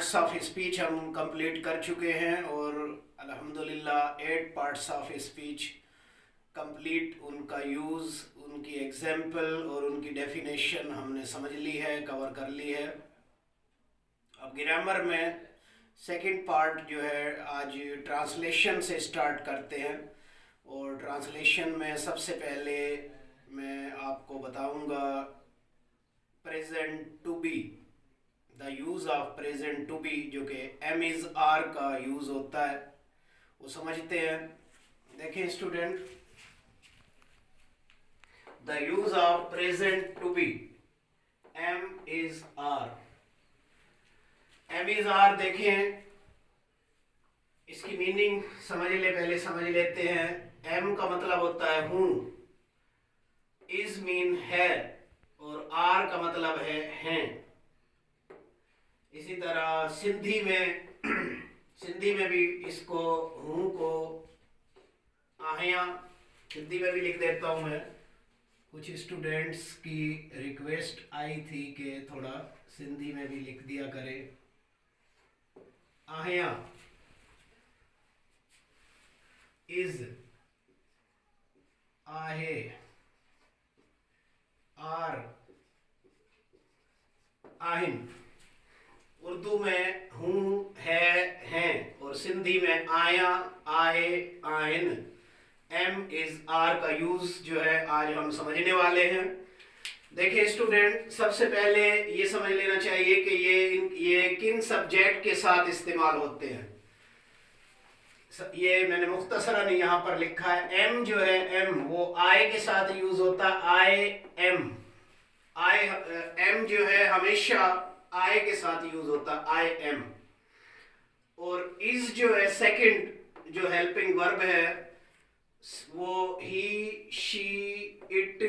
Parts of speech हम complete कर चुके हैं और अल्हम्दुलिल्लाह 8 पार्ट्स ऑफ स्पीच कंप्लीट, उनका यूज़, उनकी एग्जाम्पल और उनकी डेफिनेशन हमने समझ ली है, कवर कर ली है। अब ग्रामर में सेकंड पार्ट जो है आज ट्रांसलेशन से स्टार्ट करते हैं। और ट्रांसलेशन में सबसे पहले मैं आपको बताऊंगा present to be, the use of present to be, जो कि एम इज़ आर का यूज़ होता है, वो समझते हैं। देखिए student, the use of present to be, am is are. Am is are देखें, इसकी मीनिंग समझ ले, पहले समझ लेते हैं। एम का मतलब होता है हूँ, इज मीन है, और आर का मतलब है हैं। इसी तरह सिंधी में भी इसको हूँ को आहिया सिंधी में भी लिख देता हूँ मैं। कुछ स्टूडेंट्स की रिक्वेस्ट आई थी कि थोड़ा सिंधी में भी लिख दिया करे। आहिया, इज, आहे, आर, आहिन। उर्दू में हूँ, है, हैं, और सिंधी में आया, आहे, आहिन। एम इज आर का यूज जो है आज हम समझने वाले हैं। देखिए स्टूडेंट, सबसे पहले ये समझ लेना चाहिए कि ये किन सब्जेक्ट के साथ इस्तेमाल होते हैं। ये मैंने मुख्तसरन यहाँ पर लिखा है। एम जो है, एम वो आई के साथ यूज होता है, आई एम। आई एम जो है हमेशा आई के साथ यूज होता है, आई एम। और इज जो है सेकंड जो हेल्पिंग वर्ब है, वो ही, शी, इट,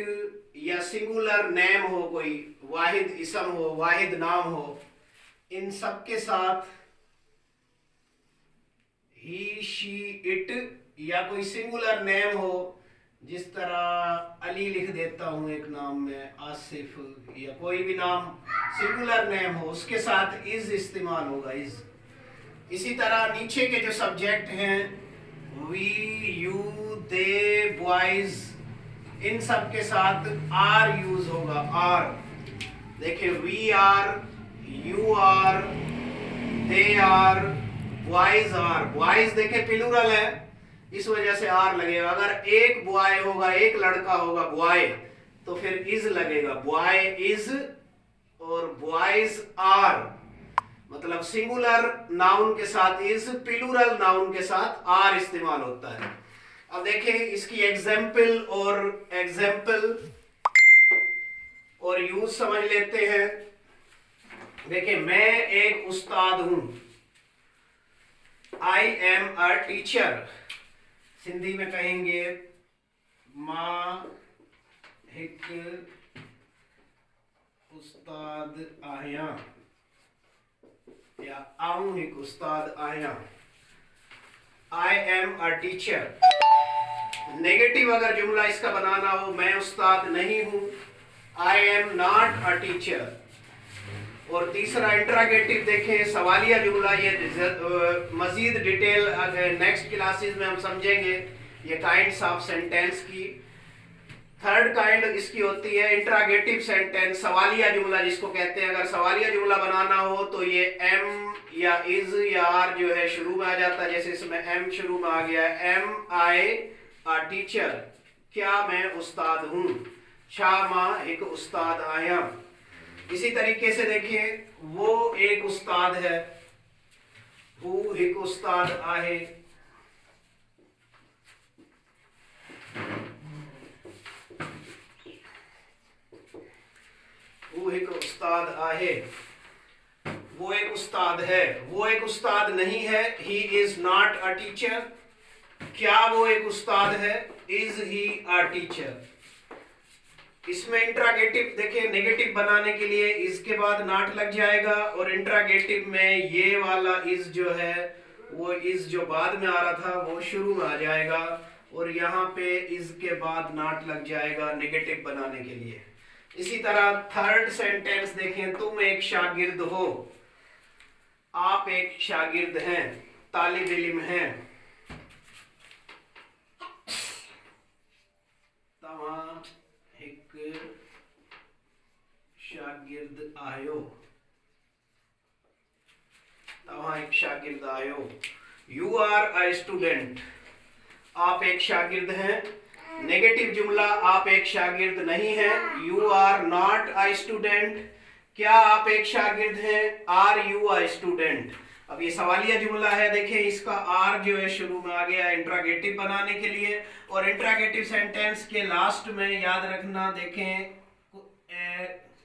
या सिंगुलर नेम हो, कोई वाहिद इसम हो, वाहिद नाम हो, इन सब के साथ ही, शी, इट, या कोई सिंगुलर नेम हो, जिस तरह अली लिख देता हूं एक नाम में, आसिफ, या कोई भी नाम सिंगुलर नेम हो, उसके साथ इज इस्तेमाल होगा, इज। इसी तरह नीचे के जो सब्जेक्ट हैं, वी, यू, दे, बॉयज, इन सब के साथ आर यूज होगा, आर। देखिए, we are, you are, they are, boys are. Boys देखे प्लूरल है, इस वजह से आर लगेगा। अगर एक बॉय होगा, एक लड़का होगा, बॉय, तो फिर इज लगेगा, बॉय इज और बॉयज आर। मतलब सिंगुलर नाउन के साथ इज, प्लूरल नाउन के साथ आर इस्तेमाल होता है। अब देखें इसकी एग्जाम्पल और यूज समझ लेते हैं। देखिए, मैं एक उस्ताद हूं, I am a teacher. Sindhi में कहेंगे मां हिक उस्ताद आहियां, या आऊं हिक उस्ताद आहियां। I am a teacher. Negative अगर जुमला इसका बनाना हो, मैं उस्ताद नहीं हूं, I am not a teacher. और तीसरा इंट्रागेटिव देखें, सवालिया जुमला। ये मजीद डिटेल नेक्स्ट क्लासेस में हम समझेंगे ये काइंड्स ऑफ सेंटेंस की। थर्ड काइंड इसकी होती है इंट्रागेटिव सेंटेंस, सवालिया जुमला जिसको कहते हैं। अगर सवालिया जुमला बनाना हो तो ये एम या इज या आर जो है शुरू में आ जाता है। जैसे इसमें एम शुरू में आ गया, एम आई अ टीचर, क्या मैं उस्ताद हूँ, छा मां एक उस्ताद आया। इसी तरीके से देखिए, वो एक उस्ताद है, वो एक उस्ताद आहे। वो एक उस्ताद आहे, वो एक उस्ताद है, वो एक उस्ताद नहीं है, he is not a teacher. क्या वो एक उस्ताद है, इज ही अ टीचर। इसमें इंट्रागेटिव देखिए, नेगेटिव बनाने के लिए इसके बाद नॉट लग जाएगा, और इंट्रागेटिव में ये वाला इज जो है, वो इज जो बाद में आ रहा था वो शुरू में आ जाएगा, और यहाँ पे इज के बाद नॉट लग जाएगा नेगेटिव बनाने के लिए। इसी तरह थर्ड सेंटेंस देखें, तुम एक शागिर्द हो, आप एक शागिर्द हैं, तालिब इल्म हैं, तव्हां एक शागिर्द आयो, तव्हां एक शागिर्द आयो। यू आर अ स्टूडेंट, आप एक शागिर्द हैं। नेगेटिव जुमला, आप एक शागिर्द नहीं हैं। You are not a student, क्या आप एक शागिर्द हैं? Are you a student. अब ये सवालिया जुमला है, देखें इसका आर जो है शुरू में आ गया इंट्रागेटिव बनाने के लिए, और इंट्रागेटिव सेंटेंस के लास्ट में याद रखना, देखें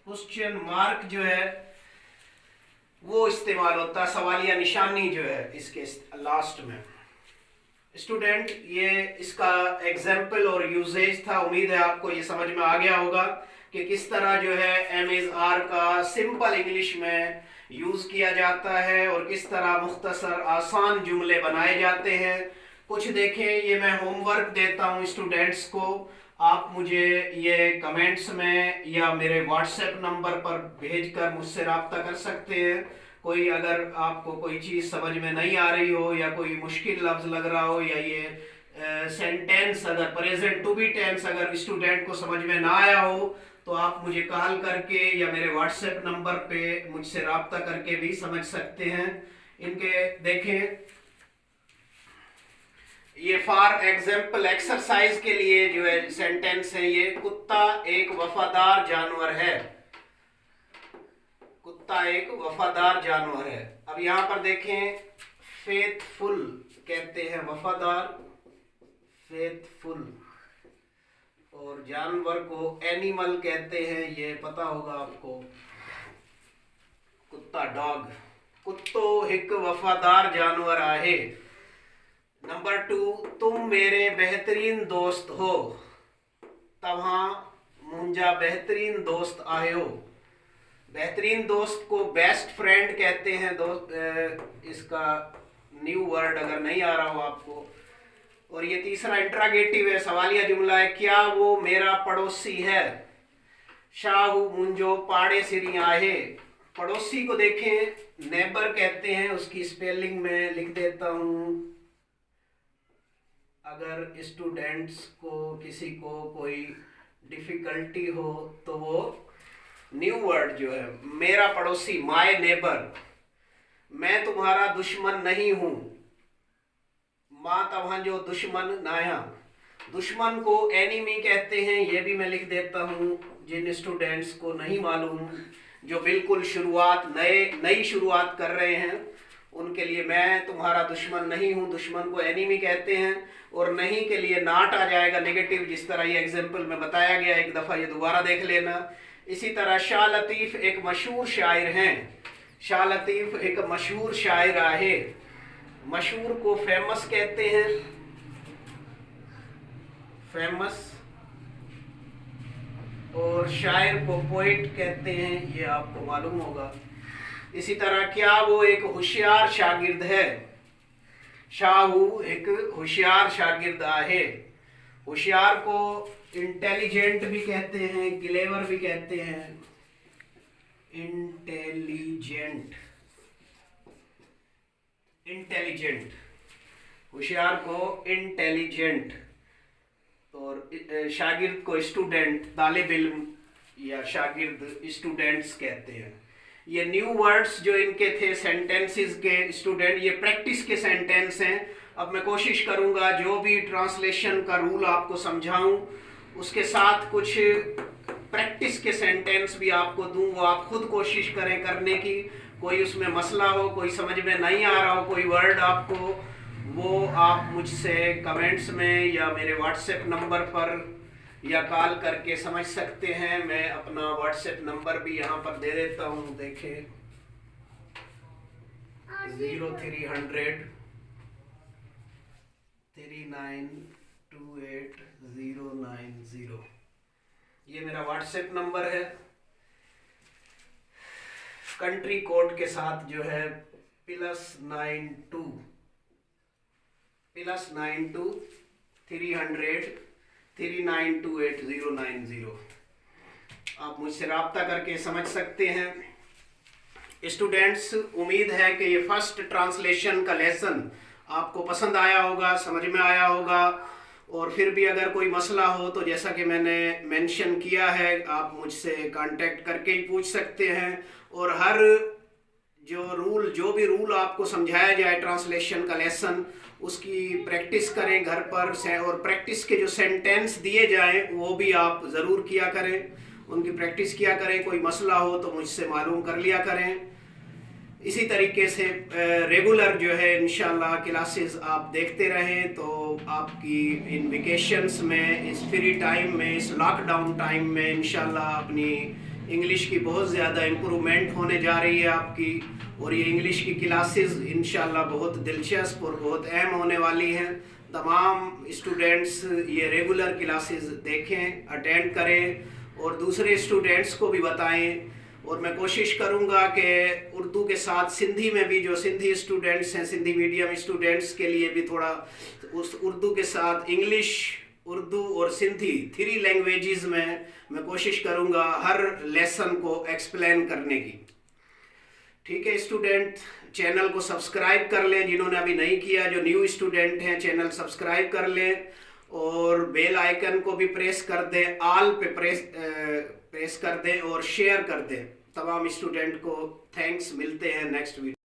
क्वेश्चन मार्क जो है वो इस्तेमाल होता है, सवालिया निशानी जो है इसके लास्ट में। स्टूडेंट, ये इसका एग्जाम्पल और यूजेज था। उम्मीद है आपको ये समझ में आ गया होगा कि किस तरह जो है एम इज आर का सिंपल इंग्लिश में यूज किया जाता है और किस तरह मुख्तसर आसान जुमले बनाए जाते हैं। कुछ देखें, ये मैं होमवर्क देता हूँ स्टूडेंट्स को, आप मुझे ये कमेंट्स में या मेरे व्हाट्सएप नंबर पर भेजकर मुझसे रब्ता कर सकते हैं। कोई अगर आपको कोई चीज़ समझ में नहीं आ रही हो या कोई मुश्किल लफ्ज़ लग रहा हो, या ये सेंटेंस अगर प्रेजेंट टू बी टेंस अगर स्टूडेंट को समझ में ना आया हो, तो आप मुझे कॉल करके या मेरे व्हाट्सएप नंबर पे मुझसे रब्ता करके भी समझ सकते हैं। इनके देखें, ये फॉर एग्जाम्पल एक्सरसाइज के लिए जो है सेंटेंस है, ये कुत्ता एक वफादार जानवर है, कुत्ता एक वफादार जानवर है। अब यहां पर देखें, फेथफुल कहते हैं वफादार, फेथफुल, और जानवर को एनिमल कहते हैं, ये पता होगा आपको, कुत्ता डॉग। कुत्तो एक वफादार जानवर आहे। नंबर 2, तुम मेरे बेहतरीन दोस्त हो, तव्हां मुंहिंजा बेहतरीन दोस्त आहियो। बेहतरीन दोस्त को बेस्ट फ्रेंड कहते हैं। दोस्त इसका न्यू वर्ड अगर नहीं आ रहा हो आपको। और ये तीसरा इंट्रागेटिव है, सवालिया जुमला है, क्या वो मेरा पड़ोसी है? शाहू मुंजो पाड़े सिरी आहे। पड़ोसी को देखें नेबर कहते हैं, उसकी स्पेलिंग में लिख देता हूं। अगर स्टूडेंट्स को किसी को कोई डिफिकल्टी हो तो वो न्यू वर्ड जो है मेरा पड़ोसी, माय नेबर। मैं तुम्हारा दुश्मन नहीं हूं, मां तव्हां जो दुश्मन नाया। दुश्मन को एनिमी कहते हैं, ये भी मैं लिख देता हूं। जिन स्टूडेंट्स को नहीं मालूम, जो बिल्कुल नई शुरुआत कर रहे हैं, उनके लिए मैं तुम्हारा दुश्मन नहीं हूं, दुश्मन को एनिमी कहते हैं। और नहीं के लिए नॉट आ जाएगा नेगेटिव, जिस तरह ये एग्जाम्पल में बताया गया, एक दफ़ा ये दोबारा देख लेना। इसी तरह शाह लतीफ़ एक मशहूर शायर हैं, शाह लतीफ़ एक मशहूर शायर आहे। मशहूर को फेमस कहते हैं, फेमस, और शायर को पोइट कहते हैं, ये आपको मालूम होगा। इसी तरह क्या वो एक होशियार शागिर्द है? शाहू एक होशियार शागिर्द आहे। होशियार को इंटेलिजेंट भी कहते हैं, क्लेवर भी कहते हैं, इंटेलिजेंट, इंटेलिजेंट, होशियार को इंटेलिजेंट। और शागिर्द को स्टूडेंट, तालिब इल्म या शागिर्द स्टूडेंट्स कहते हैं। ये न्यू वर्ड्स जो इनके थे सेंटेंसेस के स्टूडेंट, ये प्रैक्टिस के सेंटेंस हैं। अब मैं कोशिश करूंगा जो भी ट्रांसलेशन का रूल आपको समझाऊं, उसके साथ कुछ प्रैक्टिस के सेंटेंस भी आपको दूं, वो आप खुद कोशिश करें करने की। कोई उसमें मसला हो, कोई समझ में नहीं आ रहा हो, कोई वर्ड आपको, वो आप मुझसे कमेंट्स में या मेरे व्हाट्सएप नंबर पर या कॉल करके समझ सकते हैं। मैं अपना व्हाट्सएप नंबर भी यहाँ पर दे देता हूँ, देखें 0300 3928 090। ये मेरा व्हाट्सएप नंबर है। कंट्री कोड के साथ जो है +92 300 3928 090। आप मुझसे रब्ता करके समझ सकते हैं। स्टूडेंट्स, उम्मीद है कि ये फर्स्ट ट्रांसलेशन का लेसन आपको पसंद आया होगा, समझ में आया होगा। और फिर भी अगर कोई मसला हो तो जैसा कि मैंने मेंशन किया है, आप मुझसे कांटेक्ट करके ही पूछ सकते हैं। और हर जो भी रूल आपको समझाया जाए ट्रांसलेशन का लेसन, उसकी प्रैक्टिस करें घर पर से। और प्रैक्टिस के जो सेंटेंस दिए जाएं वो भी आप ज़रूर किया करें, उनकी प्रैक्टिस किया करें। कोई मसला हो तो मुझसे मालूम कर लिया करें। इसी तरीके से रेगुलर जो है इंशाल्लाह क्लासेस आप देखते रहें, तो आपकी इन वेकेशंस में, इस फ्री टाइम में, इस लॉकडाउन टाइम में इंशाल्लाह अपनी इंग्लिश की बहुत ज़्यादा इम्प्रूवमेंट होने जा रही है आपकी। और ये इंग्लिश की क्लासेस इंशाल्लाह बहुत दिलचस्प और बहुत अहम होने वाली हैं। तमाम स्टूडेंट्स ये रेगुलर क्लासेस देखें, अटेंड करें और दूसरे स्टूडेंट्स को भी बताएं। और मैं कोशिश करूंगा कि उर्दू के साथ सिंधी में भी, जो सिंधी स्टूडेंट्स हैं, सिंधी मीडियम स्टूडेंट्स के लिए भी थोड़ा उस उर्दू के साथ इंग्लिश, उर्दू और सिंधी 3 लैंग्वेजेस में मैं कोशिश करूंगा हर लेसन को एक्सप्लेन करने की। ठीक है स्टूडेंट, चैनल को सब्सक्राइब कर लें जिन्होंने अभी नहीं किया। जो न्यू स्टूडेंट हैं चैनल सब्सक्राइब कर लें और बेल आइकन को भी प्रेस कर दें, ऑल पे प्रेस कर दें और शेयर कर दें तमाम स्टूडेंट को। थैंक्स, मिलते हैं नेक्स्ट वीडियो।